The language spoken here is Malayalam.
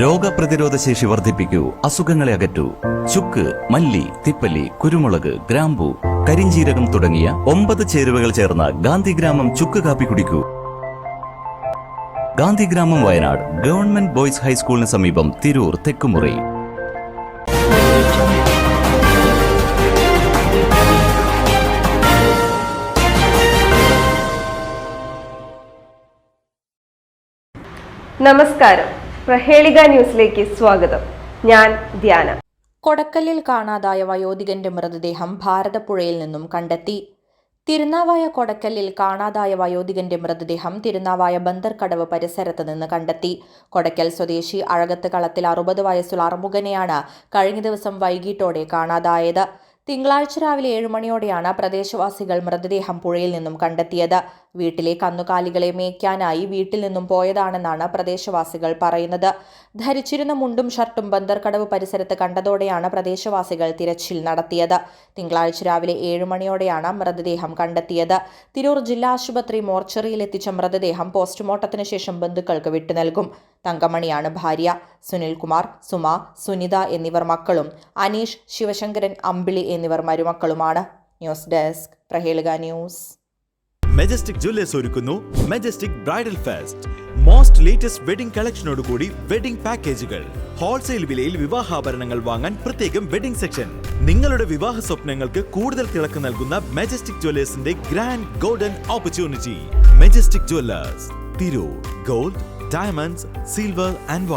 രോഗപ്രതിരോധ ശേഷി വർദ്ധിപ്പിക്കൂ, അസുഖങ്ങളെ അകറ്റൂ. ചുക്ക്, മല്ലി, തിപ്പല്ലി, കുരുമുളക്, ഗ്രാമ്പു, കരിഞ്ജീരകം തുടങ്ങിയ 9 ചേരുവകൾ ചേർന്ന ഗാന്ധിഗ്രാമം ചുക്ക് കാപ്പി കുടിക്കൂ. ഗാന്ധിഗ്രാമം, വയനാട് ഗവൺമെന്റ് ബോയ്സ് ഹൈസ്കൂളിന് സമീപം, തിരൂർ തെക്കുമുറി. നമസ്കാരം, പ്രഹേളിക ന്യൂസിലേക്ക് സ്വാഗതം. ഞാൻ ധ്യാന. കൊടക്കല്ലിൽ കാണാതായ വയോധികന്റെ മൃതദേഹം ഭാരതപ്പുഴയിൽ നിന്നും കണ്ടെത്തി. തിരുനാവായ കൊടക്കല്ലിൽ കാണാതായ വയോധികന്റെ മൃതദേഹം തിരുനാവായ ബന്ദർകടവ് പരിസരത്ത് നിന്ന് കണ്ടെത്തി. കൊടക്കൽ സ്വദേശി അഴകത്ത് കളത്തിൽ 60 വയസ്സുള്ള അറുമുഖനെയാണ് കഴിഞ്ഞ ദിവസം വൈകിട്ടോടെ കാണാതായത്. തിങ്കളാഴ്ച രാവിലെ 7 മണിയോടെയാണ് പ്രദേശവാസികൾ മൃതദേഹം പുഴയിൽ നിന്നും കണ്ടെത്തിയത്. വീട്ടിലെ കന്നുകാലികളെ മേയ്ക്കാനായി വീട്ടിൽ നിന്നും പോയതാണെന്നാണ് പ്രദേശവാസികൾ പറയുന്നത്. ധരിച്ചിരുന്ന മുണ്ടും ഷർട്ടും ബന്ദർകടവ് പരിസരത്ത് കണ്ടതോടെയാണ് പ്രദേശവാസികൾ തിരച്ചിൽ നടത്തിയത്. തിങ്കളാഴ്ച രാവിലെ 7 മണിയോടെയാണ് മൃതദേഹം കണ്ടെത്തിയത്. തിരൂർ ജില്ലാ ആശുപത്രി മോർച്ചറിയിൽ എത്തിച്ച മൃതദേഹം പോസ്റ്റ്മോർട്ടത്തിന് ശേഷം ബന്ധുക്കൾക്ക് വിട്ടുനൽകും. തങ്കമണിയാണ് ഭാര്യ. സുനിൽകുമാർ, സുമ, സുനിത എന്നിവർ മക്കളും. അനീഷ്, ശിവശങ്കരൻ, അമ്പിളി എന്നിവർ മരുമക്കളുമാണ്. News desk, Prahelika news. Majestic jewellers ഒരുക്കുന്നു majestic bridal fest. Most latest wedding കളക്ഷനോടുകൂടി വെഡിംഗ് പാക്കേജുകൾ. ഹോൾസെയിൽ വിലയിൽ വിവാഹാഭരണങ്ങൾ വാങ്ങാൻ പ്രത്യേകം വെഡിംഗ് സെക്ഷൻ. നിങ്ങളുടെ വിവാഹ സ്വപ്നങ്ങൾക്ക് കൂടുതൽ തിളക്കം നൽകുന്ന മെജസ്റ്റിക് ജ്വല്ലേഴ്സിന്റെ grand golden opportunity. Majestic jewellers, Tirur. Gold, diamonds, silver and